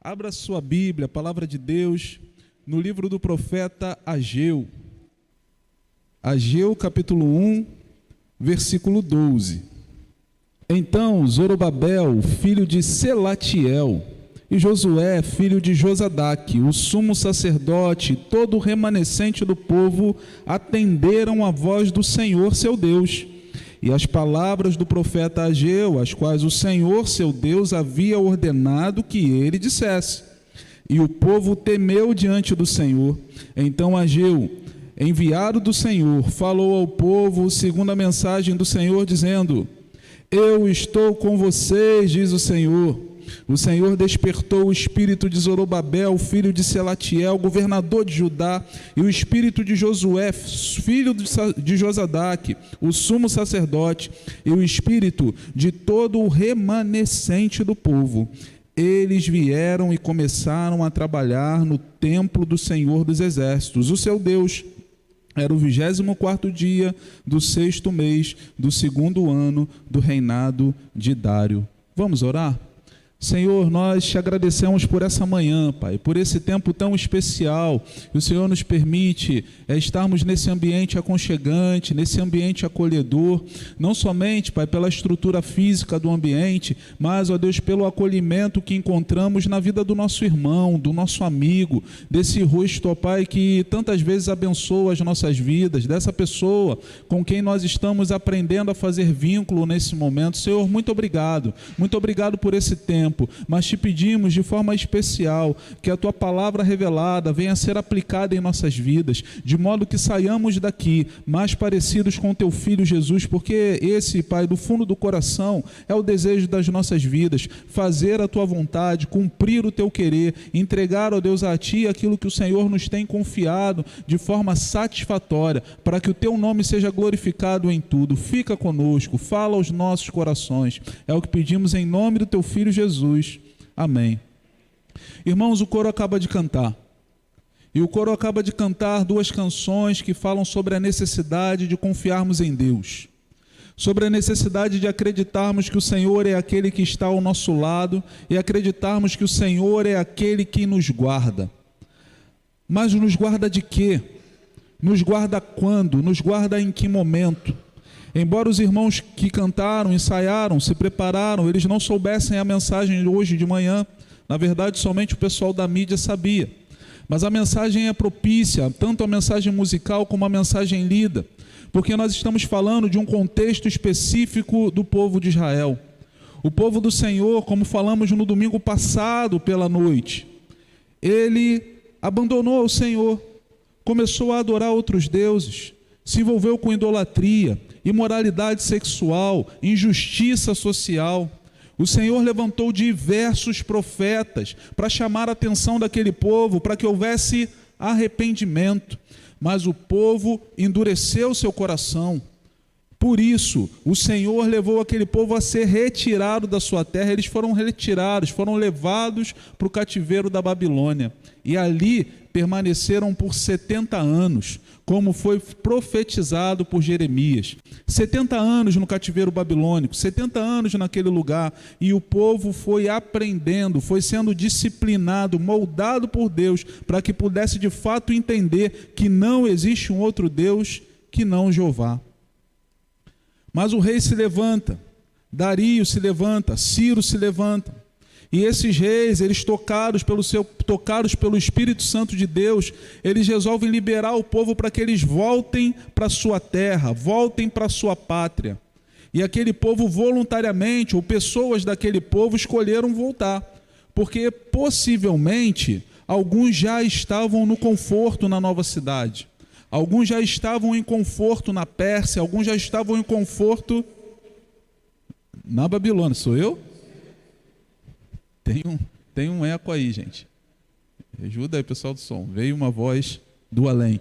Abra sua Bíblia, a palavra de Deus, no livro do profeta Ageu. Ageu, capítulo 1, versículo 12. Então Zorobabel, filho de Selatiel, e Josué, filho de Josadaque, o sumo sacerdote, e todo o remanescente do povo, atenderam a voz do Senhor seu Deus, e as palavras do profeta Ageu, as quais o Senhor seu Deus havia ordenado que ele dissesse. E o povo temeu diante do Senhor. Então Ageu, enviado do Senhor, falou ao povo segundo a mensagem do Senhor, dizendo: Eu estou com vocês, diz o Senhor. O Senhor despertou o espírito de Zorobabel, filho de Selatiel, governador de Judá, e o espírito de Josué, filho de Josadaque, o sumo sacerdote, e o espírito de todo o remanescente do povo. Eles vieram e começaram a trabalhar no templo do Senhor dos Exércitos, o seu Deus. Era o 24º dia do 6º mês do 2º ano do reinado de Dário. Vamos orar? Senhor, nós te agradecemos por essa manhã, Pai, por esse tempo tão especial que o Senhor nos permite estarmos nesse ambiente aconchegante, nesse ambiente acolhedor, não somente, Pai, pela estrutura física do ambiente, mas, ó Deus, pelo acolhimento que encontramos na vida do nosso irmão, do nosso amigo, desse rosto, ó Pai, que tantas vezes abençoa as nossas vidas, dessa pessoa com quem nós estamos aprendendo a fazer vínculo nesse momento. Senhor, muito obrigado por esse tempo. Mas te pedimos de forma especial que a tua palavra revelada venha a ser aplicada em nossas vidas, de modo que saiamos daqui mais parecidos com o teu Filho Jesus, porque esse, Pai, do fundo do coração é o desejo das nossas vidas, fazer a tua vontade, cumprir o teu querer, entregar, ó Deus, a ti aquilo que o Senhor nos tem confiado de forma satisfatória, para que o teu nome seja glorificado em tudo. Fica conosco, fala aos nossos corações, é o que pedimos em nome do teu Filho Jesus. Amém. Irmãos, o coro acaba de cantar. E o coro acaba de cantar duas canções que falam sobre a necessidade de confiarmos em Deus. Sobre a necessidade de acreditarmos que o Senhor é aquele que está ao nosso lado e acreditarmos que o Senhor é aquele que nos guarda. Mas nos guarda de quê? Nos guarda quando? Nos guarda em que momento? Embora os irmãos que cantaram, ensaiaram, se prepararam, eles não soubessem a mensagem de hoje de manhã, na verdade somente o pessoal da mídia sabia. Mas a mensagem é propícia, tanto a mensagem musical como a mensagem lida, porque nós estamos falando de um contexto específico do povo de Israel. O povo do Senhor, como falamos no domingo passado pela noite, ele abandonou o Senhor, começou a adorar outros deuses, se envolveu com idolatria, imoralidade sexual, injustiça social. O Senhor levantou diversos profetas para chamar a atenção daquele povo, para que houvesse arrependimento, mas o povo endureceu seu coração. Por isso, o Senhor levou aquele povo a ser retirado da sua terra. Eles foram retirados, foram levados para o cativeiro da Babilônia. E ali permaneceram por 70 anos, como foi profetizado por Jeremias. 70 anos no cativeiro babilônico, 70 anos naquele lugar. E o povo foi aprendendo, foi sendo disciplinado, moldado por Deus, para que pudesse de fato entender que não existe um outro Deus que não Jeová. Mas o rei se levanta, Dario se levanta, Ciro se levanta. E esses reis, eles tocados pelo Espírito Santo de Deus, eles resolvem liberar o povo para que eles voltem para a sua terra, voltem para a sua pátria. E aquele povo voluntariamente, ou pessoas daquele povo, escolheram voltar, porque possivelmente alguns já estavam no conforto na nova cidade. Alguns já estavam em conforto na Pérsia, alguns já estavam em conforto na Babilônia. Sou eu? Tem um eco aí, gente. Ajuda aí, pessoal do som. Veio uma voz do além.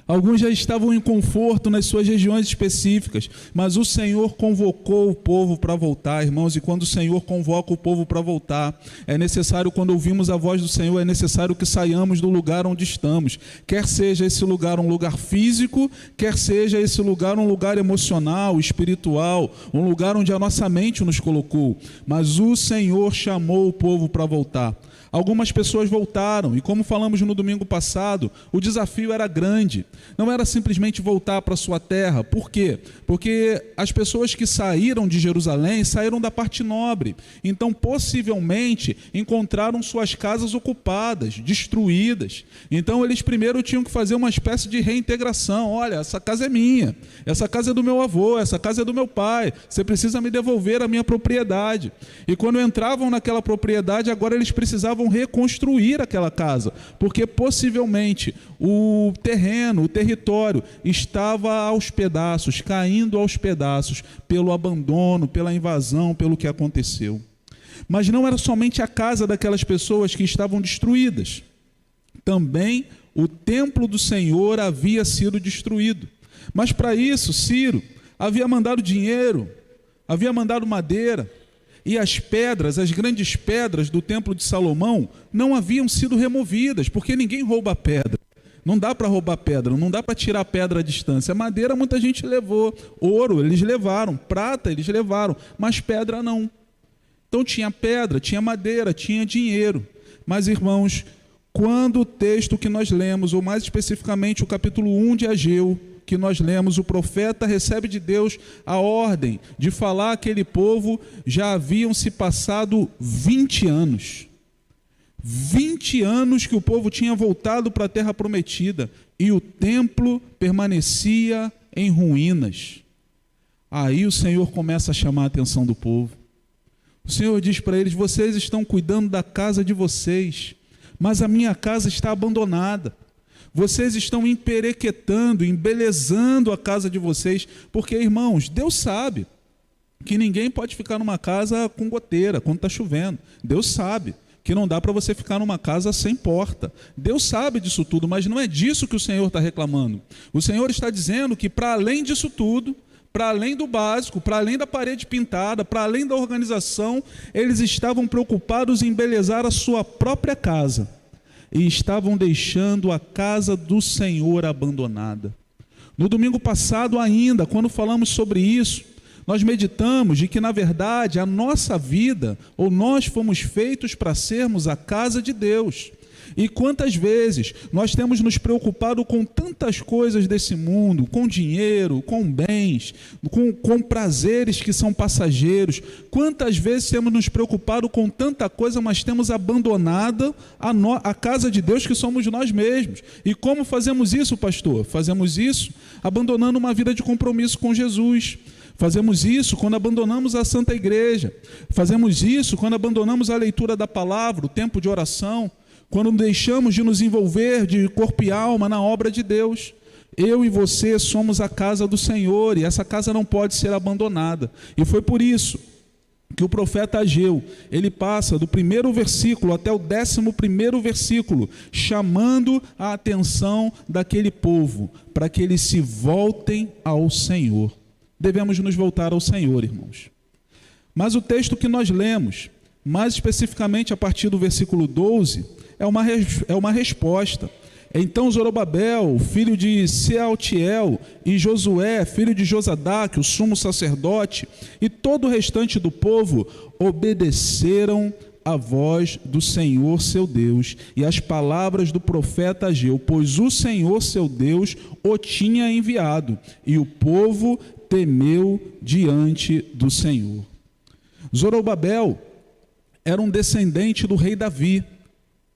Alguns já estavam em conforto nas suas regiões específicas, mas o Senhor convocou o povo para voltar, irmãos, e quando o Senhor convoca o povo para voltar, é necessário, quando ouvimos a voz do Senhor, é necessário que saiamos do lugar onde estamos, quer seja esse lugar um lugar físico, quer seja esse lugar um lugar emocional, espiritual, um lugar onde a nossa mente nos colocou, mas o Senhor chamou o povo para voltar. Algumas pessoas voltaram, e como falamos no domingo passado, o desafio era grande. Não era simplesmente voltar para a sua terra. Por quê? Porque as pessoas que saíram de Jerusalém saíram da parte nobre. Então, possivelmente, encontraram suas casas ocupadas, destruídas. Então, eles primeiro tinham que fazer uma espécie de reintegração. Olha, essa casa é minha, essa casa é do meu avô, essa casa é do meu pai. Você precisa me devolver a minha propriedade. E quando entravam naquela propriedade, agora eles precisavam reconstruir aquela casa, porque possivelmente o terreno, o território estava aos pedaços, caindo aos pedaços pelo abandono, pela invasão, pelo que aconteceu. Mas não era somente a casa daquelas pessoas que estavam destruídas. Também o templo do Senhor havia sido destruído. Mas para isso, Ciro havia mandado dinheiro, havia mandado madeira, e as pedras, as grandes pedras do templo de Salomão não haviam sido removidas, porque ninguém rouba pedra. Não dá para roubar pedra, não dá para tirar a pedra à distância. Madeira muita gente levou, ouro eles levaram, prata eles levaram, mas pedra não. Então tinha pedra, tinha madeira, tinha dinheiro. Mas, irmãos, quando o texto que nós lemos, ou mais especificamente o capítulo 1 de Ageu, que nós lemos, o profeta recebe de Deus a ordem de falar àquele povo, já haviam se passado 20 anos. 20 anos que o povo tinha voltado para a terra prometida e o templo permanecia em ruínas. Aí o Senhor começa a chamar a atenção do povo. O Senhor diz para eles: vocês estão cuidando da casa de vocês, mas a minha casa está abandonada. Vocês estão emperequetando, embelezando a casa de vocês, porque, irmãos, Deus sabe que ninguém pode ficar numa casa com goteira quando está chovendo. Deus sabe que não dá para você ficar numa casa sem porta. Deus sabe disso tudo, mas não é disso que o Senhor está reclamando. O Senhor está dizendo que, para além disso tudo, para além do básico, para além da parede pintada, para além da organização, eles estavam preocupados em embelezar a sua própria casa. E estavam deixando a casa do Senhor abandonada. No domingo passado ainda, quando falamos sobre isso, nós meditamos de que, na verdade, a nossa vida, ou nós fomos feitos para sermos a casa de Deus. E quantas vezes nós temos nos preocupado com tantas coisas desse mundo, com dinheiro, com bens, com prazeres que são passageiros. Quantas vezes temos nos preocupado com tanta coisa, mas temos abandonado a casa de Deus, que somos nós mesmos. E como fazemos isso, pastor? Fazemos isso abandonando uma vida de compromisso com Jesus. Fazemos isso quando abandonamos a Santa Igreja. Fazemos isso quando abandonamos a leitura da palavra, o tempo de oração. Quando deixamos de nos envolver de corpo e alma na obra de Deus. Eu e você somos a casa do Senhor, e essa casa não pode ser abandonada. E foi por isso que o profeta Ageu, ele passa do 1º versículo até o 11º versículo, chamando a atenção daquele povo, para que eles se voltem ao Senhor. Devemos nos voltar ao Senhor, irmãos. Mas o texto que nós lemos, mais especificamente a partir do versículo 12, é uma resposta. Então Zorobabel, filho de Sealtiel, e Josué, filho de Josadaque, o sumo sacerdote, e todo o restante do povo obedeceram a voz do Senhor seu Deus e as palavras do profeta Ageu, pois o Senhor seu Deus o tinha enviado, e o povo temeu diante do Senhor. Zorobabel era um descendente do rei Davi.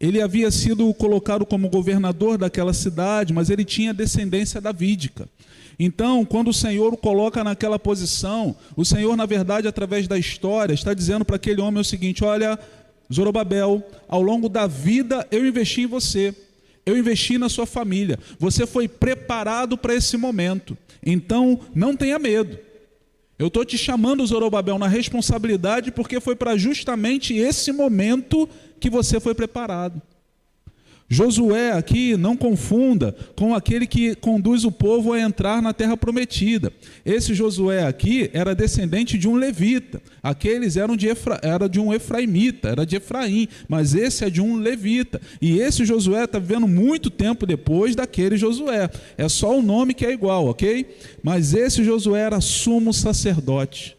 Ele havia sido colocado como governador daquela cidade, mas ele tinha descendência davídica. Então, quando o Senhor o coloca naquela posição, o Senhor, na verdade, através da história, está dizendo para aquele homem o seguinte: olha, Zorobabel, ao longo da vida eu investi em você, eu investi na sua família, você foi preparado para esse momento, então não tenha medo. Eu estou te chamando, Zorobabel, na responsabilidade, porque foi para justamente esse momento que você foi preparado. Josué aqui, não confunda com aquele que conduz o povo a entrar na terra prometida. Esse Josué aqui era descendente de um levita. Aqueles eram era de um efraimita, era de Efraim, mas esse é de um levita. E esse Josué está vivendo muito tempo depois daquele Josué. É só o nome que é igual, ok? Mas esse Josué era sumo sacerdote.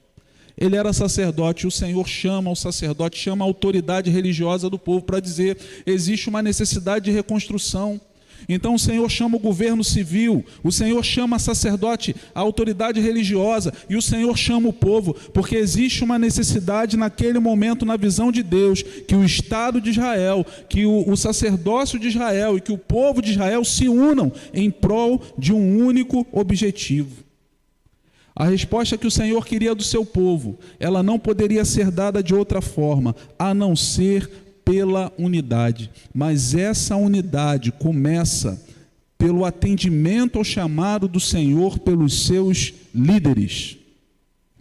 Ele era sacerdote, o Senhor chama o sacerdote, chama a autoridade religiosa do povo para dizer, existe uma necessidade de reconstrução. Então o Senhor chama o governo civil, o Senhor chama a sacerdote, a autoridade religiosa, e o Senhor chama o povo, porque existe uma necessidade naquele momento, na visão de Deus, que o Estado de Israel, que o sacerdócio de Israel e que o povo de Israel se unam em prol de um único objetivo. A resposta que o Senhor queria do seu povo, ela não poderia ser dada de outra forma, a não ser pela unidade. Mas essa unidade começa pelo atendimento ao chamado do Senhor pelos seus líderes.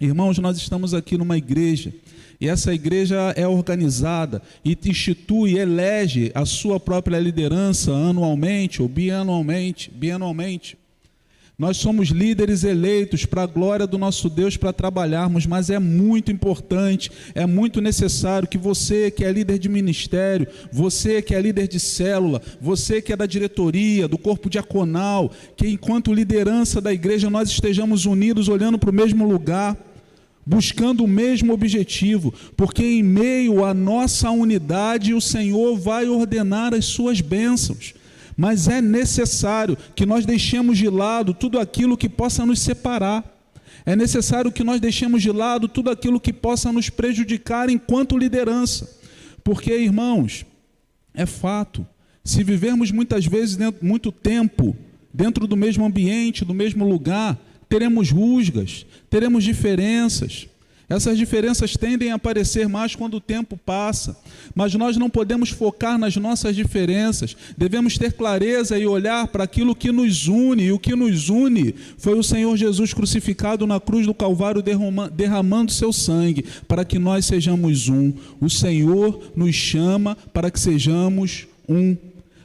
Irmãos, nós estamos aqui numa igreja, e essa igreja é organizada e institui, elege a sua própria liderança anualmente ou bianualmente. Nós somos líderes eleitos para a glória do nosso Deus para trabalharmos, mas é muito importante, é muito necessário que você que é líder de ministério, você que é líder de célula, você que é da diretoria, do corpo diaconal, que enquanto liderança da igreja nós estejamos unidos, olhando para o mesmo lugar, buscando o mesmo objetivo, porque em meio à nossa unidade o Senhor vai ordenar as suas bênçãos. Mas é necessário que nós deixemos de lado tudo aquilo que possa nos separar. É necessário que nós deixemos de lado tudo aquilo que possa nos prejudicar enquanto liderança. Porque, irmãos, é fato, se vivermos muitas vezes muito tempo dentro do mesmo ambiente, do mesmo lugar, teremos rusgas, teremos diferenças. Essas diferenças tendem a aparecer mais quando o tempo passa, mas nós não podemos focar nas nossas diferenças, devemos ter clareza e olhar para aquilo que nos une, e o que nos une foi o Senhor Jesus crucificado na cruz do Calvário, derramando seu sangue, para que nós sejamos um. O Senhor nos chama para que sejamos um.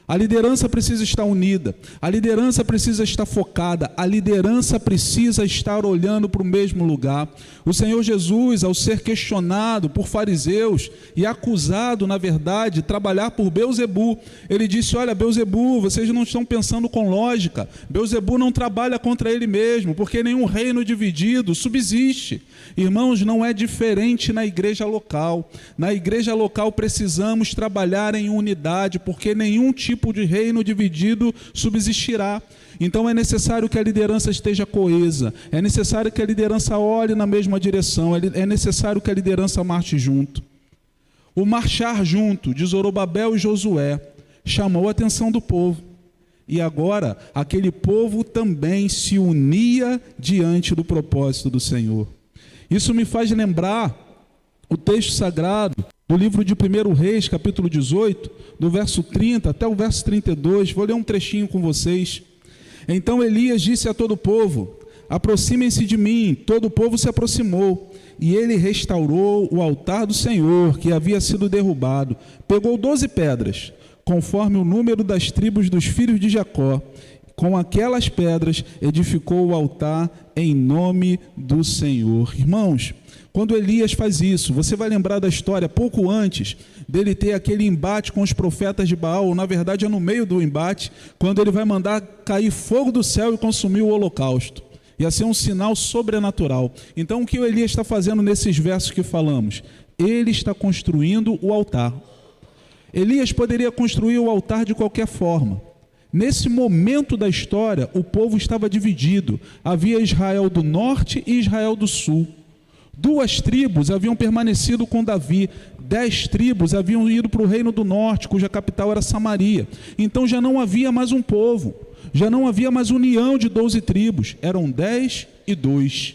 A liderança precisa estar unida, a liderança precisa estar focada, a liderança precisa estar olhando para o mesmo lugar. O Senhor Jesus, ao ser questionado por fariseus e acusado, na verdade, de trabalhar por Belzebu, ele disse, olha, Belzebu, vocês não estão pensando com lógica, Belzebu não trabalha contra ele mesmo, porque nenhum reino dividido subsiste. Irmãos, não é diferente na igreja local. Na igreja local precisamos trabalhar em unidade, porque nenhum tipo de reino dividido subsistirá. Então é necessário que a liderança esteja coesa, é necessário que a liderança olhe na mesma direção, é necessário que a liderança marche junto. O marchar junto de Zorobabel e Josué chamou a atenção do povo. E agora aquele povo também se unia diante do propósito do Senhor. Isso me faz lembrar o texto sagrado do livro de 1 Reis, capítulo 18, do verso 30 até o verso 32. Vou ler um trechinho com vocês. Então Elias disse a todo o povo, aproximem-se de mim. Todo o povo se aproximou, e ele restaurou o altar do Senhor, que havia sido derrubado. Pegou 12 pedras, conforme o número das tribos dos filhos de Jacó. Com aquelas pedras edificou o altar em nome do Senhor. Irmãos, quando Elias faz isso, você vai lembrar da história pouco antes dele ter aquele embate com os profetas de Baal, ou na verdade é no meio do embate, quando ele vai mandar cair fogo do céu e consumir o holocausto. Ia ser um sinal sobrenatural. Então o que o Elias está fazendo nesses versos que falamos? Ele está construindo o altar. Elias poderia construir o altar de qualquer forma. Nesse momento da história, o povo estava dividido. Havia Israel do norte e Israel do sul. 2 tribos haviam permanecido com Davi. 10 tribos haviam ido para o reino do norte, cuja capital era Samaria. Então já não havia mais um povo. Já não havia mais união de 12 tribos. Eram 10 e 2.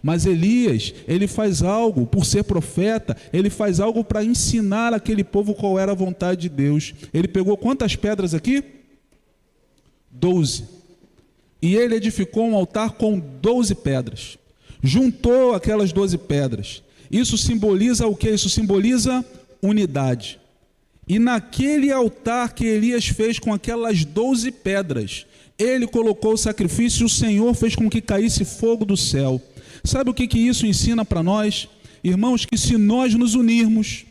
Mas Elias, ele faz algo, por ser profeta, ele faz algo para ensinar aquele povo qual era a vontade de Deus. Ele pegou quantas pedras aqui? 12. E ele edificou um altar com 12 pedras. Juntou aquelas 12 pedras. Isso simboliza o que? Isso simboliza unidade. E naquele altar que Elias fez com aquelas 12 pedras, ele colocou o sacrifício e o Senhor fez com que caísse fogo do céu. Sabe o que isso ensina para nós? Irmãos, que se nós nos unirmos,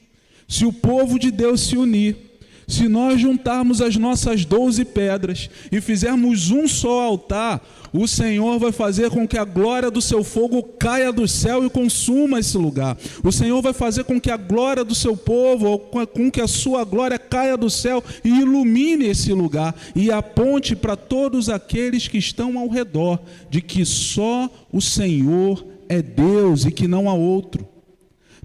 se o povo de Deus se unir, se nós juntarmos as nossas 12 pedras e fizermos um só altar, o Senhor vai fazer com que a glória do seu fogo caia do céu e consuma esse lugar. O Senhor vai fazer com que a glória do seu povo, com que a sua glória caia do céu e ilumine esse lugar e aponte para todos aqueles que estão ao redor de que só o Senhor é Deus e que não há outro.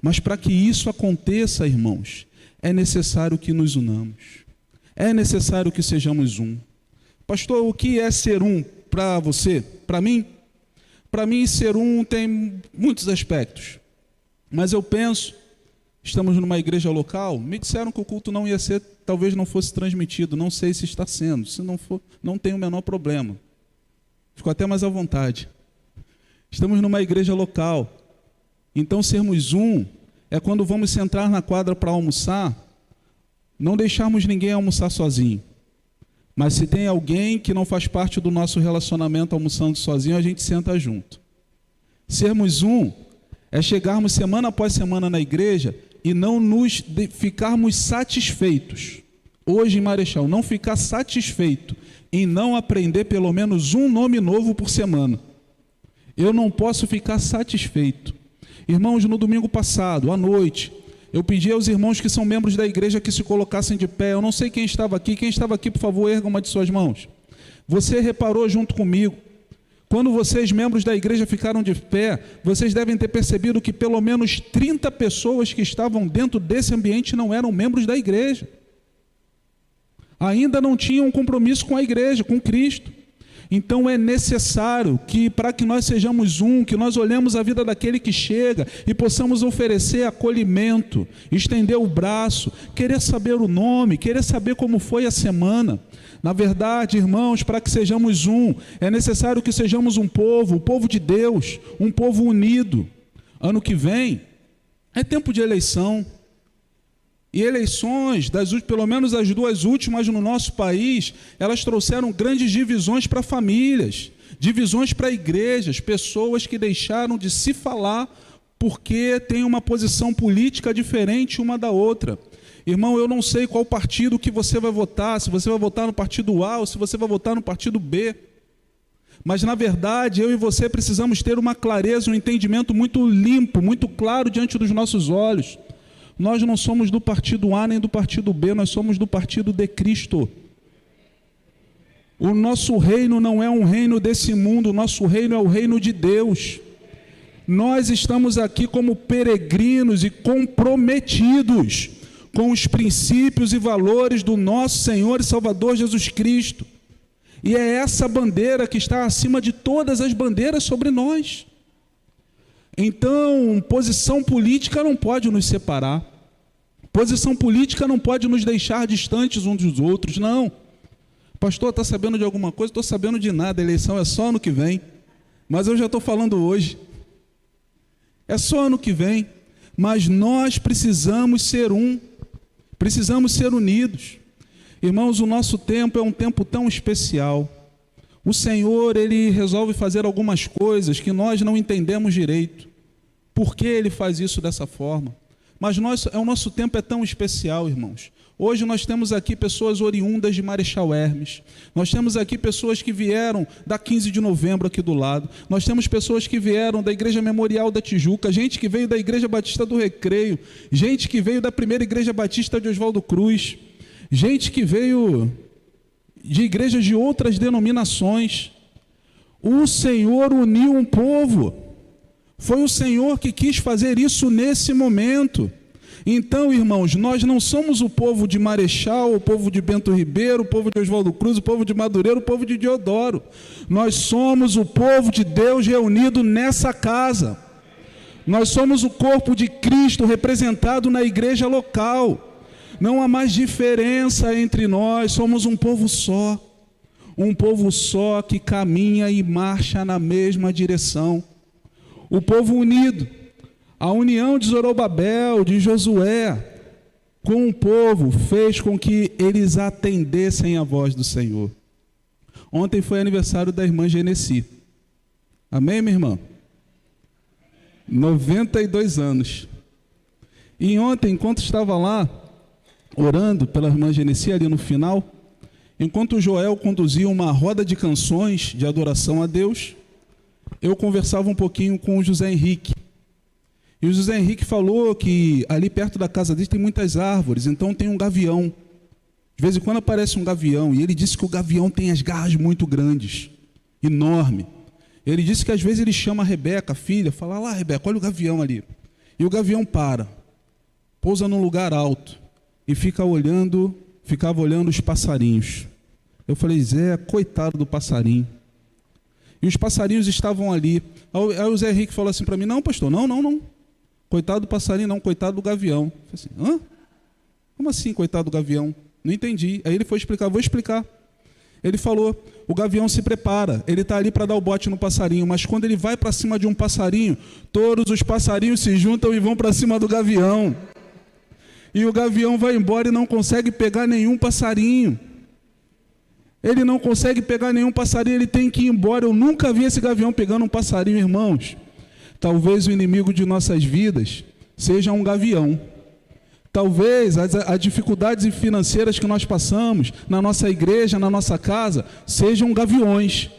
Mas para que isso aconteça, irmãos, é necessário que nos unamos. É necessário que sejamos um. Pastor, o que é ser um para você? Para mim? Para mim, ser um tem muitos aspectos. Mas eu penso, estamos numa igreja local, me disseram que o culto não ia ser, talvez não fosse transmitido, não sei se está sendo. Se não for, não tem o menor problema. Fico até mais à vontade. Estamos numa igreja local. Então, sermos um é quando vamos sentar na quadra para almoçar, não deixarmos ninguém almoçar sozinho. Mas se tem alguém que não faz parte do nosso relacionamento almoçando sozinho, a gente senta junto. Sermos um é chegarmos semana após semana na igreja e não ficarmos satisfeitos. Hoje em Marechal, não ficar satisfeito em não aprender pelo menos um nome novo por semana. Eu não posso ficar satisfeito. Irmãos, no domingo passado, à noite, eu pedi aos irmãos que são membros da igreja que se colocassem de pé. Eu não sei quem estava aqui. Quem estava aqui, por favor, erga uma de suas mãos. Você reparou junto comigo. Quando vocês, membros da igreja, ficaram de pé, vocês devem ter percebido que pelo menos 30 pessoas que estavam dentro desse ambiente não eram membros da igreja. Ainda não tinham um compromisso com a igreja, com Cristo. Então é necessário que, para que nós sejamos um, que nós olhemos a vida daquele que chega e possamos oferecer acolhimento, estender o braço, querer saber o nome, querer saber como foi a semana. Na verdade, irmãos, para que sejamos um, é necessário que sejamos um povo, o povo de Deus, um povo unido. Ano que vem é tempo de eleição. E eleições, pelo menos as duas últimas no nosso país, elas trouxeram grandes divisões para famílias, divisões para igrejas, pessoas que deixaram de se falar porque têm uma posição política diferente uma da outra. Irmão, eu não sei qual partido que você vai votar, se você vai votar no partido A ou se você vai votar no partido B. Mas, na verdade, eu e você precisamos ter uma clareza, um entendimento muito limpo, muito claro diante dos nossos olhos. Nós não somos do partido A nem do partido B, nós somos do partido de Cristo. O nosso reino não é um reino desse mundo, o nosso reino é o reino de Deus. Nós estamos aqui como peregrinos e comprometidos com os princípios e valores do nosso Senhor e Salvador Jesus Cristo. E é essa bandeira que está acima de todas as bandeiras sobre nós. Então, posição política não pode nos separar. Posição política não pode nos deixar distantes uns dos outros, não. Pastor, está sabendo de alguma coisa? Estou sabendo de nada, a eleição é só ano que vem. Mas eu já estou falando hoje. É só ano que vem. Mas nós precisamos ser um. Precisamos ser unidos. Irmãos, o nosso tempo é um tempo tão especial. O Senhor, Ele resolve fazer algumas coisas que nós não entendemos direito. Por que Ele faz isso dessa forma? Mas o nosso tempo é tão especial, irmãos. Hoje nós temos aqui pessoas oriundas de Marechal Hermes. Nós temos aqui pessoas que vieram da 15 de novembro aqui do lado. Nós temos pessoas que vieram da Igreja Memorial da Tijuca, gente que veio da Igreja Batista do Recreio, gente que veio da primeira Igreja Batista de Oswaldo Cruz, gente que veio de igrejas de outras denominações. O Senhor uniu um povo. Foi o Senhor que quis fazer isso nesse momento. Então, irmãos, nós não somos o povo de Marechal, o povo de Bento Ribeiro, o povo de Oswaldo Cruz, o povo de Madureira, o povo de Deodoro. Nós somos o povo de Deus reunido nessa casa. Nós somos o corpo de Cristo representado na igreja local. Não há mais diferença entre nós, somos um povo só que caminha e marcha na mesma direção. O povo unido, a união de Zorobabel, de Josué, com o povo, fez com que eles atendessem à voz do Senhor. Ontem foi aniversário da irmã Genesi. Amém, minha irmã? 92 anos. E ontem, enquanto estava lá, orando pela irmã Genesi, ali no final, enquanto o Joel conduzia uma roda de canções de adoração a Deus, eu conversava um pouquinho com o José Henrique. E o José Henrique falou que ali perto da casa dele tem muitas árvores, então tem um gavião. De vez em quando aparece um gavião, e ele disse que o gavião tem as garras muito grandes, enorme. Ele disse que às vezes ele chama a Rebeca, a filha, fala: lá, Rebeca, olha o gavião ali. E o gavião para, pousa num lugar alto e ficava olhando os passarinhos. Eu falei: Zé, coitado do passarinho. E os passarinhos estavam ali. Aí o Zé Henrique falou assim para mim: não, pastor, não. Coitado do passarinho não, coitado do gavião. Eu falei assim: hã? Como assim, coitado do gavião? Não entendi. Aí ele foi explicar: vou explicar. Ele falou: o gavião se prepara, ele está ali para dar o bote no passarinho, mas quando ele vai para cima de um passarinho, todos os passarinhos se juntam e vão para cima do gavião. E o gavião vai embora e não consegue pegar nenhum passarinho. Ele não consegue pegar nenhum passarinho, ele tem que ir embora. Eu nunca vi esse gavião pegando um passarinho, irmãos. Talvez o inimigo de nossas vidas seja um gavião. Talvez as dificuldades financeiras que nós passamos na nossa igreja, na nossa casa, sejam gaviões.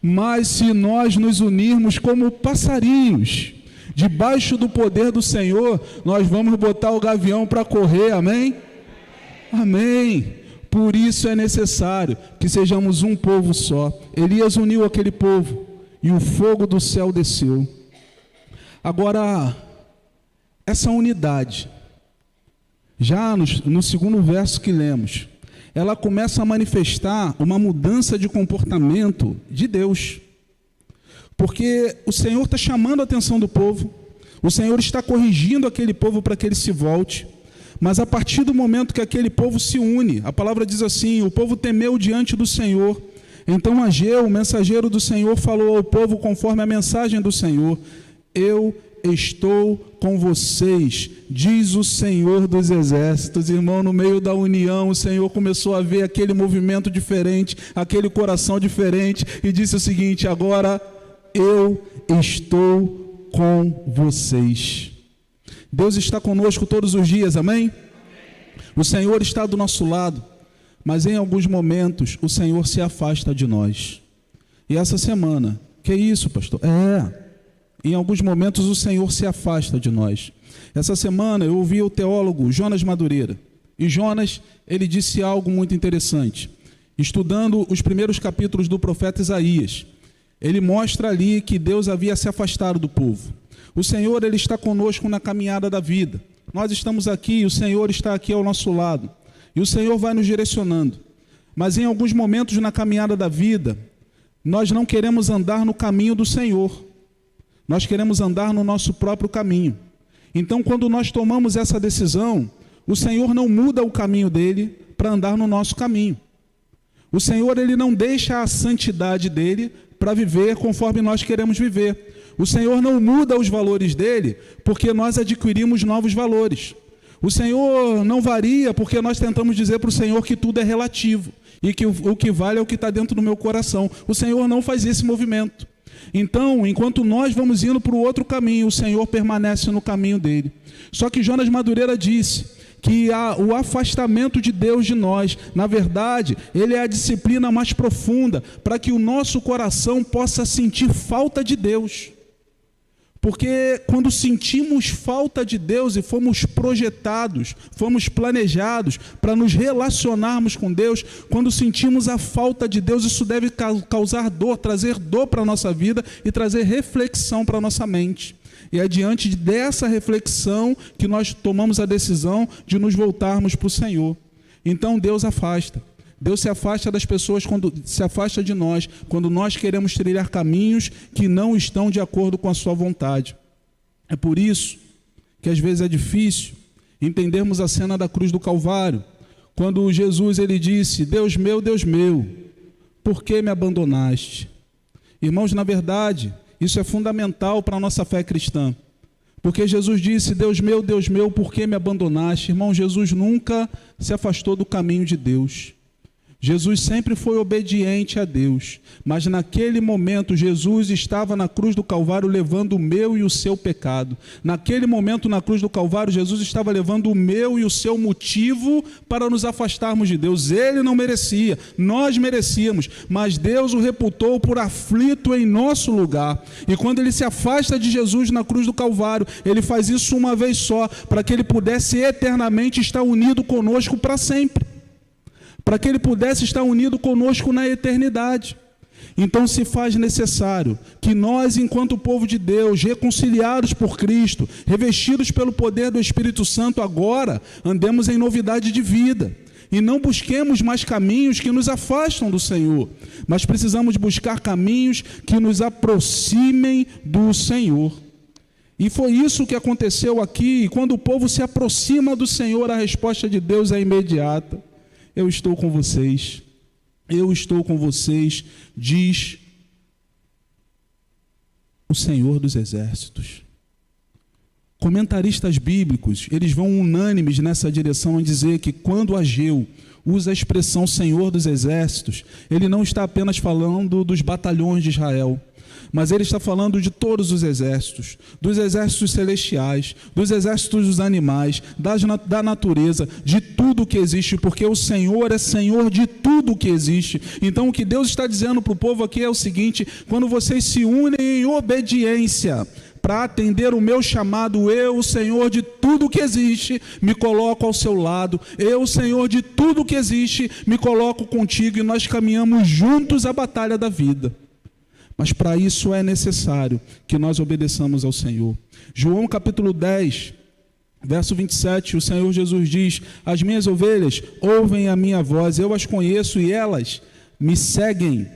Mas se nós nos unirmos como passarinhos, debaixo do poder do Senhor, nós vamos botar o gavião para correr, amém? Amém. Por isso é necessário que sejamos um povo só. Elias uniu aquele povo e o fogo do céu desceu. Agora, essa unidade, já no segundo verso que lemos, ela começa a manifestar uma mudança de comportamento de Deus. Porque o Senhor está chamando a atenção do povo, o Senhor está corrigindo aquele povo para que ele se volte, mas a partir do momento que aquele povo se une, a palavra diz assim: o povo temeu diante do Senhor. Então Ageu, o mensageiro do Senhor, falou ao povo conforme a mensagem do Senhor: eu estou com vocês, diz o Senhor dos Exércitos. Irmão, no meio da união, o Senhor começou a ver aquele movimento diferente, aquele coração diferente, e disse o seguinte: agora eu estou com vocês. Deus está conosco todos os dias, amém? O Senhor está do nosso lado, mas em alguns momentos o Senhor se afasta de nós. E essa semana, que isso, pastor? Em alguns momentos o Senhor se afasta de nós. Essa semana eu ouvi o teólogo Jonas Madureira, e Jonas, ele disse algo muito interessante. Estudando os primeiros capítulos do profeta Isaías, ele mostra ali que Deus havia se afastado do povo. O Senhor, ele está conosco na caminhada da vida. Nós estamos aqui, o Senhor está aqui ao nosso lado. E o Senhor vai nos direcionando. Mas em alguns momentos na caminhada da vida, nós não queremos andar no caminho do Senhor. Nós queremos andar no nosso próprio caminho. Então, quando nós tomamos essa decisão, o Senhor não muda o caminho dele para andar no nosso caminho. O Senhor, ele não deixa a santidade dele para viver conforme nós queremos viver. O Senhor não muda os valores dele porque nós adquirimos novos valores. O Senhor não varia porque nós tentamos dizer para o Senhor que tudo é relativo e que o que vale é o que está dentro do meu coração. O Senhor não faz esse movimento. Então, enquanto nós vamos indo para o outro caminho, o Senhor permanece no caminho dele. Só que Jonas Madureira disse que o afastamento de Deus de nós, na verdade, ele é a disciplina mais profunda para que o nosso coração possa sentir falta de Deus. Porque quando sentimos falta de Deus e fomos projetados, fomos planejados para nos relacionarmos com Deus, quando sentimos a falta de Deus, isso deve causar dor, trazer dor para a nossa vida e trazer reflexão para a nossa mente. E é diante dessa reflexão que nós tomamos a decisão de nos voltarmos para o Senhor. Então Deus afasta. Deus se afasta das pessoas, quando se afasta de nós, quando nós queremos trilhar caminhos que não estão de acordo com a sua vontade. É por isso que às vezes é difícil entendermos a cena da cruz do Calvário, quando Jesus ele disse: Deus meu, por que me abandonaste? Irmãos, na verdade, isso é fundamental para a nossa fé cristã, Porque Jesus disse: Deus meu, por que me abandonaste? Irmão, Jesus nunca se afastou do caminho de Deus. Jesus sempre foi obediente a Deus, mas naquele momento Jesus estava na cruz do Calvário levando o meu e o seu pecado. Naquele momento na cruz do Calvário Jesus estava levando o meu e o seu motivo para nos afastarmos de Deus. Ele não merecia, nós merecíamos, mas Deus o reputou por aflito em nosso lugar. E quando ele se afasta de Jesus na cruz do Calvário, ele faz isso uma vez só, para que ele pudesse eternamente estar unido conosco para sempre, para que ele pudesse estar unido conosco na eternidade. Então se faz necessário que nós, enquanto povo de Deus, reconciliados por Cristo, revestidos pelo poder do Espírito Santo, agora andemos em novidade de vida e não busquemos mais caminhos que nos afastam do Senhor, mas precisamos buscar caminhos que nos aproximem do Senhor. E foi isso que aconteceu aqui. E quando o povo se aproxima do Senhor, a resposta de Deus é imediata: eu estou com vocês, diz o Senhor dos Exércitos. Comentaristas bíblicos, eles vão unânimes nessa direção em dizer que quando Ageu usa a expressão Senhor dos Exércitos, ele não está apenas falando dos batalhões de Israel, mas ele está falando de todos os exércitos, dos exércitos celestiais, dos exércitos dos animais, da natureza, de tudo que existe, porque o Senhor é Senhor de tudo que existe. Então o que Deus está dizendo para o povo aqui é o seguinte: quando vocês se unem em obediência para atender o meu chamado, eu, o Senhor de tudo que existe, me coloco ao seu lado. Eu, Senhor de tudo que existe, me coloco contigo e nós caminhamos juntos a batalha da vida. Mas para isso é necessário que nós obedeçamos ao Senhor. João capítulo 10, verso 27, o Senhor Jesus diz: as minhas ovelhas ouvem a minha voz, eu as conheço e elas me seguem.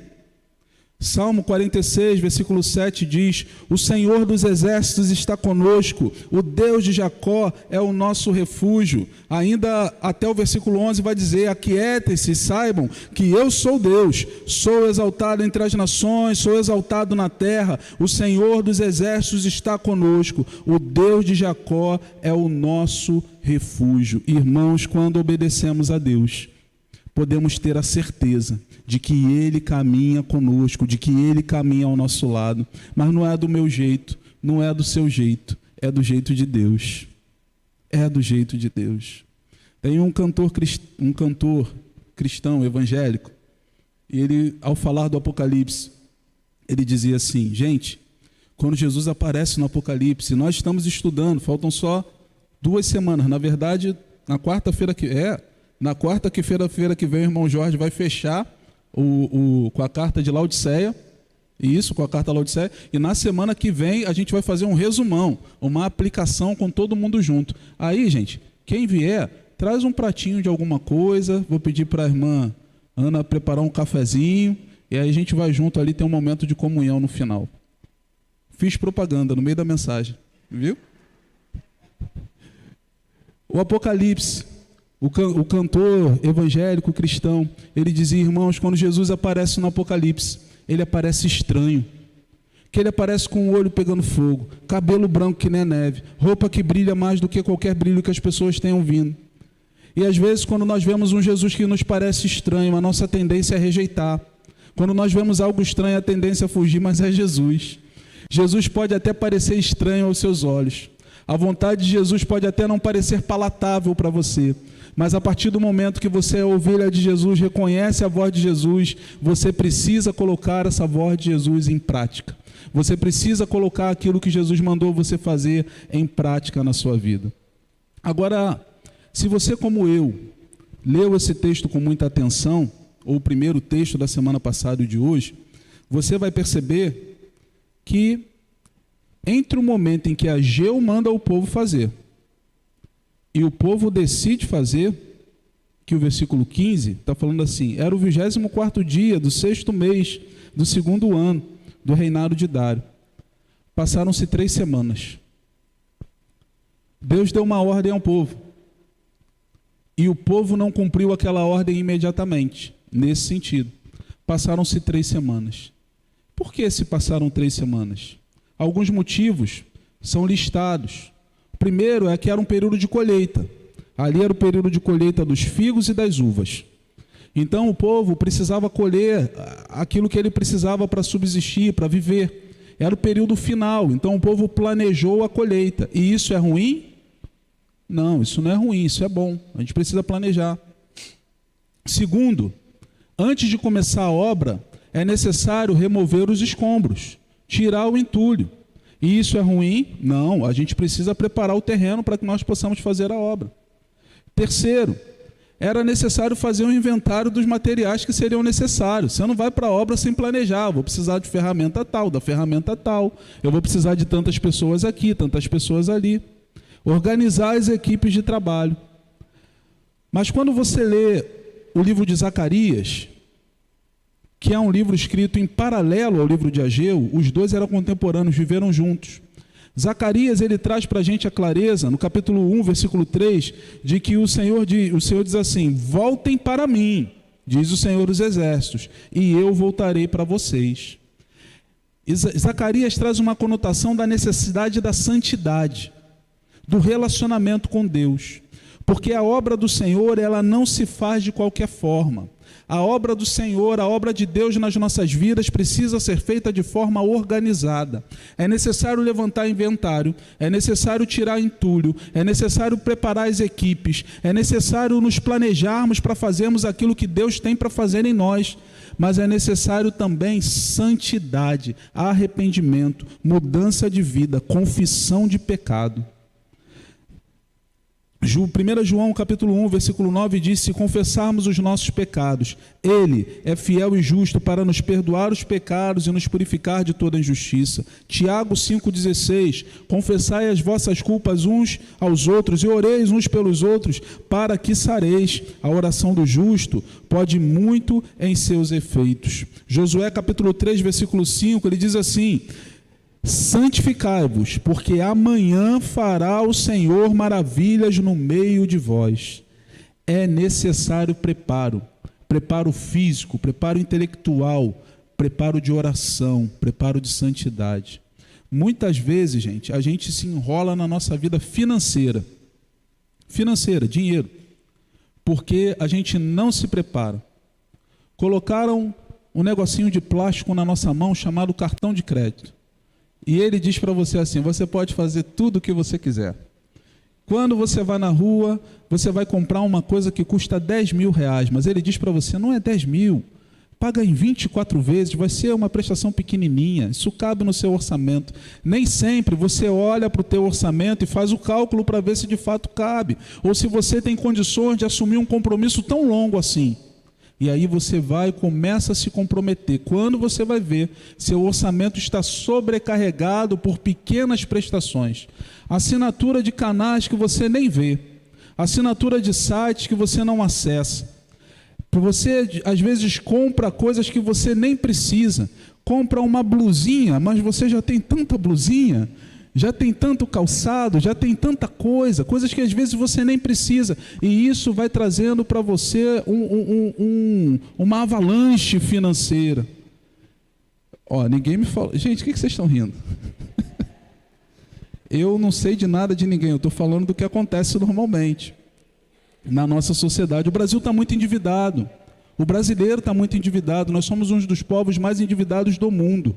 Salmo 46, versículo 7 diz: o Senhor dos exércitos está conosco, o Deus de Jacó é o nosso refúgio. Ainda até o versículo 11 vai dizer: aquietem-se e saibam que eu sou Deus, sou exaltado entre as nações, sou exaltado na terra, o Senhor dos exércitos está conosco, o Deus de Jacó é o nosso refúgio. Irmãos, quando obedecemos a Deus, podemos ter a certeza de que Ele caminha conosco, de que Ele caminha ao nosso lado. Mas não é do meu jeito, não é do seu jeito, é do jeito de Deus. É do jeito de Deus. Tem um cantor cristão evangélico, e ele, ao falar do Apocalipse, ele dizia assim: gente, quando Jesus aparece no Apocalipse, nós estamos estudando, faltam só 2 semanas, na verdade, na quarta-feira que vem o irmão Jorge vai fechar com a carta de Laodiceia, com a carta Laodiceia, e na semana que vem a gente vai fazer um resumão, uma aplicação com todo mundo junto. Aí, gente, quem vier, traz um pratinho de alguma coisa, vou pedir para a irmã Ana preparar um cafezinho, e aí a gente vai junto ali, tem um momento de comunhão no final. Fiz propaganda no meio da mensagem, viu? O Apocalipse, o cantor evangélico cristão, ele dizia: irmãos, quando Jesus aparece no Apocalipse, ele aparece estranho, que ele aparece com o olho pegando fogo, cabelo branco que nem a neve, roupa que brilha mais do que qualquer brilho que as pessoas tenham vindo. E às vezes, quando nós vemos um Jesus que nos parece estranho, a nossa tendência é rejeitar. Quando nós vemos algo estranho, a tendência é fugir, mas é Jesus. Jesus pode até parecer estranho aos seus olhos, a vontade de Jesus pode até não parecer palatável para você, mas a partir do momento que você é ovelha de Jesus, reconhece a voz de Jesus, você precisa colocar essa voz de Jesus em prática. Você precisa colocar aquilo que Jesus mandou você fazer em prática na sua vida. Agora, se você, como eu, leu esse texto com muita atenção, ou o primeiro texto da semana passada e de hoje, você vai perceber que entre o momento em que Ageu manda o povo fazer e o povo decide fazer, que o versículo 15 está falando assim: era o 24º dia do 6º mês do 2º ano do reinado de Dário. Passaram-se 3 semanas. Deus deu uma ordem ao povo, e o povo não cumpriu aquela ordem imediatamente. Nesse sentido, passaram-se 3 semanas. Por que se passaram 3 semanas? Alguns motivos são listados. O primeiro é que era um período de colheita. Ali era o período de colheita dos figos e das uvas. Então o povo precisava colher aquilo que ele precisava para subsistir, para viver. Era o período final, então o povo planejou a colheita. E isso é ruim? Não, isso não é ruim, isso é bom. A gente precisa planejar. Segundo, antes de começar a obra, é necessário remover os escombros, tirar o entulho. E isso é ruim? Não, a gente precisa preparar o terreno para que nós possamos fazer a obra. Terceiro, era necessário fazer um inventário dos materiais que seriam necessários. Você não vai para a obra sem planejar. Eu vou precisar de ferramenta tal, da ferramenta tal. Eu vou precisar de tantas pessoas aqui, tantas pessoas ali. Organizar as equipes de trabalho. Mas quando você lê o livro de Zacarias, que é um livro escrito em paralelo ao livro de Ageu, os dois eram contemporâneos, viveram juntos. Zacarias, ele traz para a gente a clareza, no capítulo 1, versículo 3, de que o Senhor diz assim: voltem para mim, diz o Senhor dos Exércitos, e eu voltarei para vocês. Zacarias traz uma conotação da necessidade da santidade, do relacionamento com Deus, porque a obra do Senhor, ela não se faz de qualquer forma. A obra do Senhor, a obra de Deus nas nossas vidas precisa ser feita de forma organizada. É necessário levantar inventário, é necessário tirar entulho, é necessário preparar as equipes, é necessário nos planejarmos para fazermos aquilo que Deus tem para fazer em nós. Mas é necessário também santidade, arrependimento, mudança de vida, confissão de pecado. 1 João capítulo 1, versículo 9 diz: se confessarmos os nossos pecados, Ele é fiel e justo para nos perdoar os pecados e nos purificar de toda injustiça. Tiago 5,16: confessai as vossas culpas uns aos outros e oreis uns pelos outros, para que sareis. A oração do justo pode muito em seus efeitos. Josué capítulo 3, versículo 5, ele diz assim: santificai-vos, porque amanhã fará o Senhor maravilhas no meio de vós. É necessário preparo físico, preparo intelectual, preparo de oração, preparo de santidade. Muitas vezes, gente, a gente se enrola na nossa vida financeira, dinheiro, porque a gente não se prepara. Colocaram um negocinho de plástico na nossa mão chamado cartão de crédito. E ele diz para você assim: você pode fazer tudo o que você quiser. Quando você vai na rua, você vai comprar uma coisa que custa 10 mil reais, mas ele diz para você: não é 10 mil, paga em 24 vezes, vai ser uma prestação pequenininha, isso cabe no seu orçamento. Nem sempre você olha para o teu orçamento e faz o cálculo para ver se de fato cabe, ou se você tem condições de assumir um compromisso tão longo assim. E aí você vai e começa a se comprometer. Quando você vai ver, seu orçamento está sobrecarregado por pequenas prestações. Assinatura de canais que você nem vê. Assinatura de sites que você não acessa. Você, às vezes, compra coisas que você nem precisa. Compra uma blusinha, mas você já tem tanta blusinha, já tem tanto calçado, já tem tanta coisa, coisas que às vezes você nem precisa, e isso vai trazendo para você uma avalanche financeira. Ninguém me fala. Gente, o que vocês estão rindo? Eu não sei de nada de ninguém, eu estou falando do que acontece normalmente na nossa sociedade. O Brasil está muito endividado, o brasileiro está muito endividado, nós somos um dos povos mais endividados do mundo.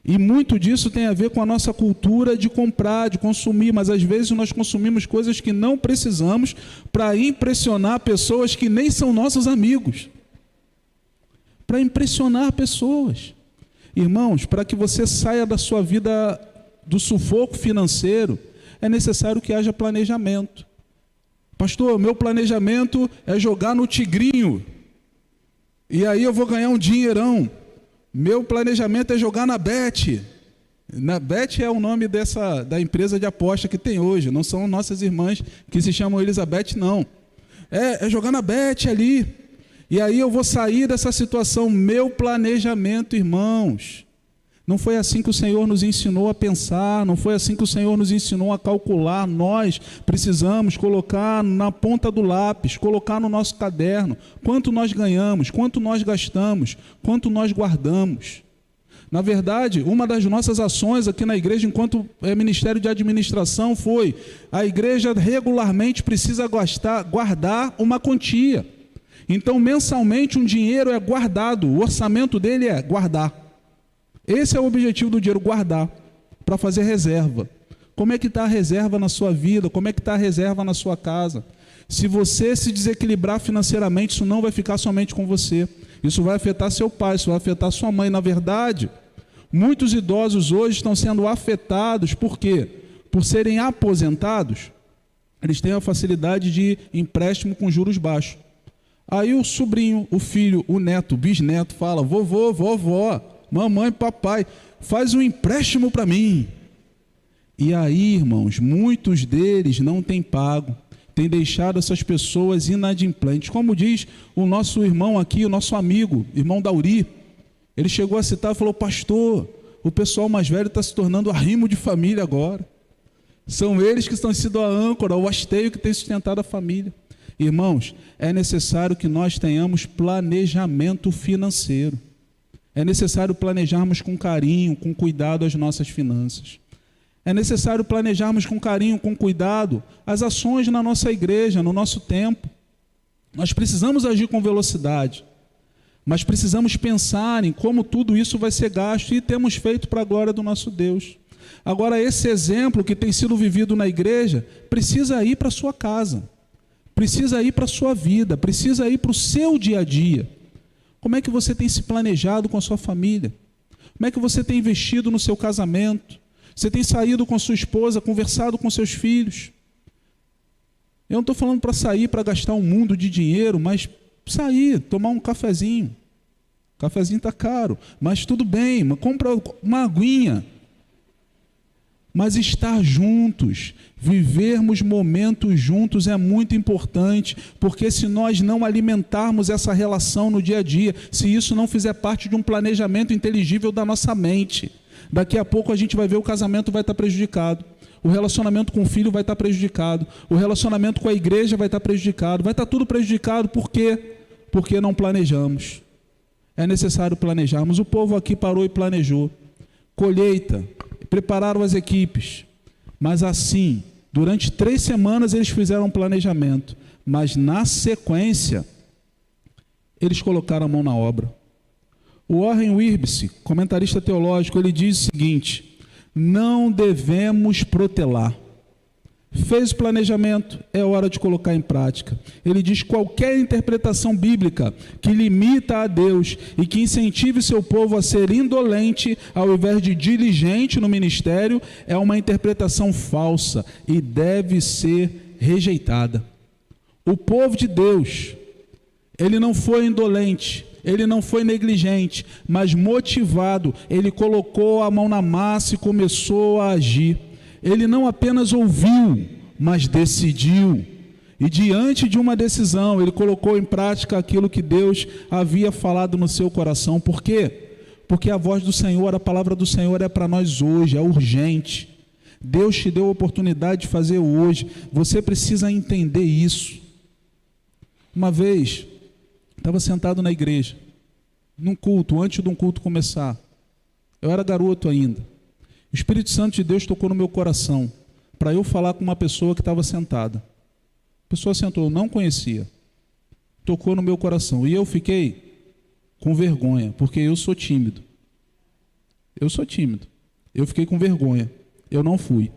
E muito disso tem a ver com a nossa cultura de comprar, de consumir, mas às vezes nós consumimos coisas que não precisamos para impressionar pessoas que nem são nossos amigos. Para impressionar pessoas. Irmãos, para que você saia da sua vida do sufoco financeiro, é necessário que haja planejamento. Pastor, meu planejamento é jogar no Tigrinho, e aí eu vou ganhar um dinheirão. Meu planejamento é jogar na Bet. Na Bet é o nome da empresa de aposta que tem hoje. Não são nossas irmãs que se chamam Elizabeth, não. É jogar na Bet ali. E aí eu vou sair dessa situação. Meu planejamento, irmãos. Não foi assim que o Senhor nos ensinou a pensar. Não foi assim que o Senhor nos ensinou a calcular. Nós precisamos colocar na ponta do lápis, colocar no nosso caderno quanto nós ganhamos, quanto nós gastamos, quanto nós guardamos. Na verdade, uma das nossas ações aqui na igreja, enquanto Ministério de Administração, foi: a igreja regularmente precisa guardar uma quantia. Então, mensalmente, um dinheiro é guardado, o orçamento dele é guardar. Esse é o objetivo do dinheiro, guardar, para fazer reserva. Como é que está a reserva na sua vida? Como é que está a reserva na sua casa? Se você se desequilibrar financeiramente, isso não vai ficar somente com você. Isso vai afetar seu pai, isso vai afetar sua mãe. Na verdade, muitos idosos hoje estão sendo afetados, por quê? Por serem aposentados, eles têm a facilidade de empréstimo com juros baixos. Aí o sobrinho, o filho, o neto, o bisneto fala: vovô, vovó, mamãe, papai, faz um empréstimo para mim. E aí, irmãos, muitos deles não têm pago, têm deixado essas pessoas inadimplentes. Como diz o nosso irmão aqui, o nosso amigo, irmão Dauri, ele chegou a citar e falou: pastor, o pessoal mais velho está se tornando arrimo de família agora. São eles que estão sendo a âncora, o hasteio que tem sustentado a família. Irmãos, é necessário que nós tenhamos planejamento financeiro. É necessário planejarmos com carinho, com cuidado as nossas finanças. É necessário planejarmos com carinho, com cuidado, as ações na nossa igreja, no nosso tempo. Nós precisamos agir com velocidade, mas precisamos pensar em como tudo isso vai ser gasto, e temos feito para a glória do nosso Deus. Agora, esse exemplo que tem sido vivido na igreja precisa ir para a sua casa, precisa ir para a sua vida, precisa ir para o seu dia a dia. Como é que você tem se planejado com a sua família? Como é que você tem investido no seu casamento? Você tem saído com a sua esposa, conversado com seus filhos? Eu não estou falando para sair para gastar um mundo de dinheiro, mas sair, tomar um cafezinho. O cafezinho está caro, mas tudo bem, compra uma aguinha. Mas estar juntos, vivermos momentos juntos é muito importante, porque se nós não alimentarmos essa relação no dia a dia, se isso não fizer parte de um planejamento inteligível da nossa mente, daqui a pouco a gente vai ver o casamento vai estar prejudicado, o relacionamento com o filho vai estar prejudicado, o relacionamento com a igreja vai estar prejudicado, vai estar tudo prejudicado. Por quê? Porque não planejamos. É necessário planejarmos. O povo aqui parou e planejou. Colheita, prepararam as equipes, mas assim, durante 3 semanas eles fizeram um planejamento, mas na sequência, eles colocaram a mão na obra. O Warren Wiersbe, comentarista teológico, ele diz o seguinte: não devemos protelar. Fez o planejamento, é hora de colocar em prática. Ele diz: qualquer interpretação bíblica que limita a Deus e que incentive seu povo a ser indolente ao invés de diligente no ministério é uma interpretação falsa e deve ser rejeitada. O povo de Deus, ele não foi indolente, ele não foi negligente, mas motivado, ele colocou a mão na massa e começou a agir. Ele não apenas ouviu, mas decidiu. E diante de uma decisão, ele colocou em prática aquilo que Deus havia falado no seu coração. Por quê? Porque a voz do Senhor, a palavra do Senhor é para nós hoje, é urgente. Deus te deu a oportunidade de fazer hoje. Você precisa entender isso. Uma vez, estava sentado na igreja, num culto, antes de um culto começar. Eu era garoto ainda. O Espírito Santo de Deus tocou no meu coração para eu falar com uma pessoa que estava sentada. A pessoa sentou, eu não conhecia. Tocou no meu coração. E eu fiquei com vergonha, porque eu sou tímido. Eu sou tímido. Eu fiquei com vergonha. Eu não fui.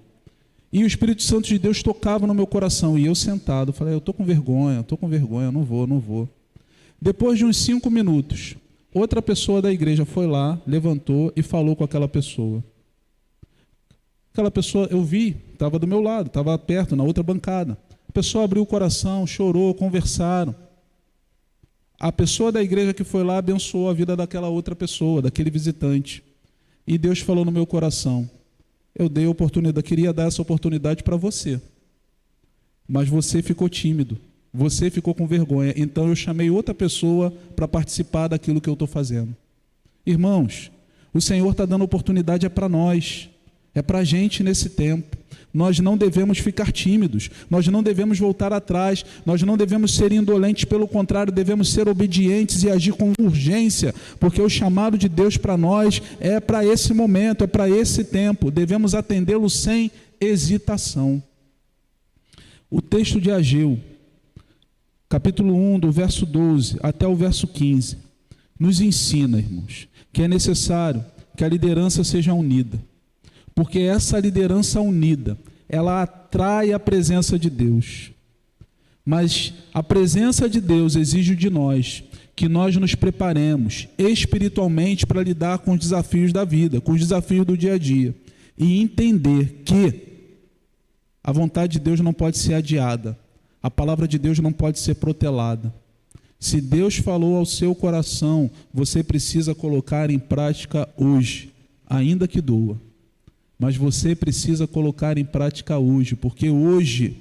E o Espírito Santo de Deus tocava no meu coração. E eu sentado, falei: eu estou com vergonha, eu não vou. Depois de uns 5 minutos, outra pessoa da igreja foi lá, levantou e falou com aquela pessoa. Aquela pessoa, eu vi, estava do meu lado, estava perto, na outra bancada. A pessoa abriu o coração, chorou, conversaram. A pessoa da igreja que foi lá abençoou a vida daquela outra pessoa, daquele visitante. E Deus falou no meu coração: eu dei a oportunidade, queria dar essa oportunidade para você. Mas você ficou tímido, você ficou com vergonha. Então eu chamei outra pessoa para participar daquilo que eu estou fazendo. Irmãos, o Senhor está dando oportunidade para nós. É para a gente nesse tempo. nós não devemos ficar tímidos, nós não devemos voltar atrás, nós não devemos ser indolentes, pelo contrário, devemos ser obedientes e agir com urgência, porque o chamado de Deus para nós é para esse momento, é para esse tempo, devemos atendê-lo sem hesitação. O texto de Ageu, capítulo 1, do verso 12 até o verso 15, nos ensina, irmãos, que é necessário que a liderança seja unida, porque essa liderança unida, ela atrai a presença de Deus. Mas a presença de Deus exige de nós que nós nos preparemos espiritualmente para lidar com os desafios da vida, com os desafios do dia a dia, e entender que a vontade de Deus não pode ser adiada, a palavra de Deus não pode ser protelada. Se Deus falou ao seu coração, você precisa colocar em prática hoje, ainda que doa. Mas você precisa colocar em prática hoje, porque hoje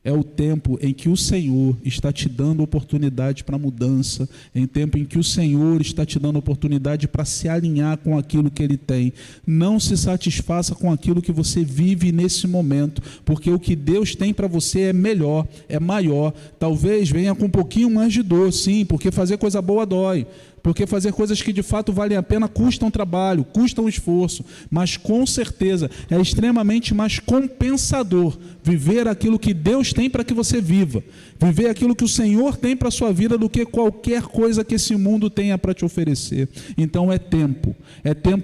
é o tempo em que o Senhor está te dando oportunidade para mudança, em tempo em que o Senhor está te dando oportunidade para se alinhar com aquilo que Ele tem. Não se satisfaça com aquilo que você vive nesse momento, porque o que Deus tem para você é melhor, é maior. Talvez venha com um pouquinho mais de dor, sim, porque fazer coisa boa dói. Porque fazer coisas que de fato valem a pena custam trabalho, custam esforço, mas com certeza é extremamente mais compensador viver aquilo que Deus tem para que você viva, viver aquilo que o Senhor tem para a sua vida do que qualquer coisa que esse mundo tenha para te oferecer. Então é tempo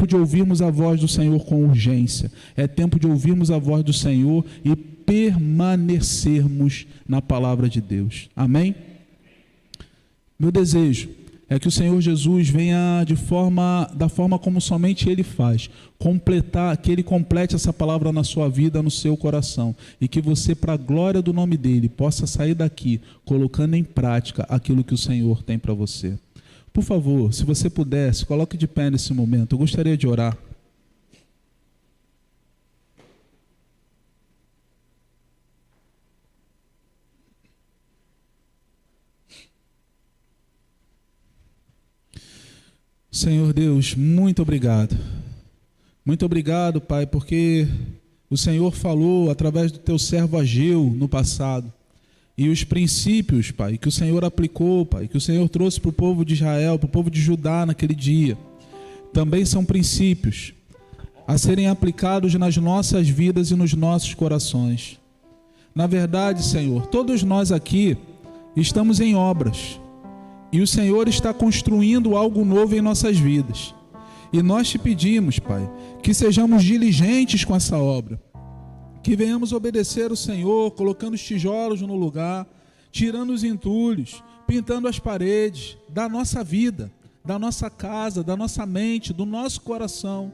de ouvirmos a voz do Senhor com urgência, é tempo de ouvirmos a voz do Senhor e permanecermos na palavra de Deus. Amém? Meu desejo é que o Senhor Jesus venha da forma como somente Ele faz, que Ele complete essa palavra na sua vida, no seu coração, e que você, para a glória do nome dEle, possa sair daqui colocando em prática aquilo que o Senhor tem para você. Por favor, se você puder, se coloque de pé nesse momento. Eu gostaria de orar. Senhor Deus, muito obrigado. Muito obrigado, Pai, porque o Senhor falou através do Teu servo Ageu no passado. E os princípios, Pai, que o Senhor aplicou, Pai, que o Senhor trouxe para o povo de Israel, para o povo de Judá naquele dia, também são princípios a serem aplicados nas nossas vidas e nos nossos corações. Na verdade, Senhor, todos nós aqui estamos em obras. E o Senhor está construindo algo novo em nossas vidas. E nós te pedimos, Pai, que sejamos diligentes com essa obra. Que venhamos obedecer o Senhor, colocando os tijolos no lugar, tirando os entulhos, pintando as paredes da nossa vida, da nossa casa, da nossa mente, do nosso coração,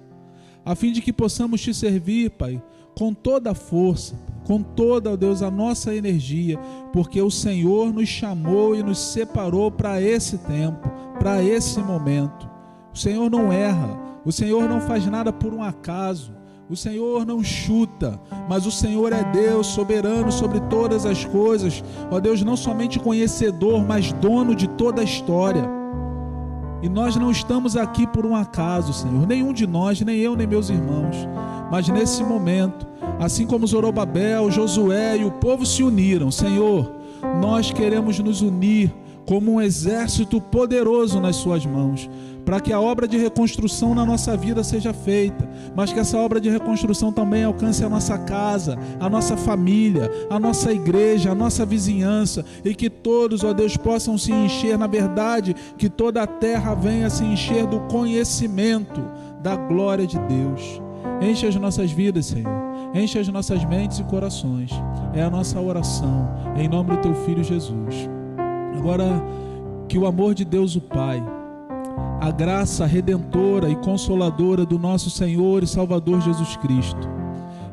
a fim de que possamos te servir, Pai, com toda a força, com toda, ó Deus, a nossa energia, porque o Senhor nos chamou e nos separou para esse tempo, para esse momento. O Senhor não erra, o Senhor não faz nada por um acaso, o Senhor não chuta, mas o Senhor é Deus soberano sobre todas as coisas, ó Deus, não somente conhecedor, mas dono de toda a história. E nós não estamos aqui por um acaso, Senhor, nenhum de nós, nem eu, nem meus irmãos, mas nesse momento, assim como Zorobabel, Josué e o povo se uniram, Senhor, nós queremos nos unir como um exército poderoso nas suas mãos, para que a obra de reconstrução na nossa vida seja feita, mas que essa obra de reconstrução também alcance a nossa casa, a nossa família, a nossa igreja, a nossa vizinhança, e que todos, ó Deus, possam se encher, na verdade, que toda a terra venha se encher do conhecimento da glória de Deus. Enche as nossas vidas, Senhor, enche as nossas mentes e corações, é a nossa oração, em nome do Teu Filho Jesus. Agora, que o amor de Deus o Pai, a graça redentora e consoladora do nosso Senhor e Salvador Jesus Cristo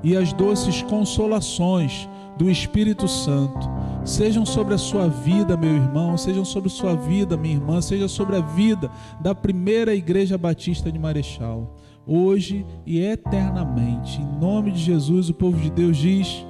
e as doces consolações do Espírito Santo sejam sobre a sua vida, meu irmão, sejam sobre a sua vida, minha irmã, seja sobre a vida da primeira Igreja Batista de Marechal, hoje e eternamente. Em nome de Jesus, o povo de Deus diz...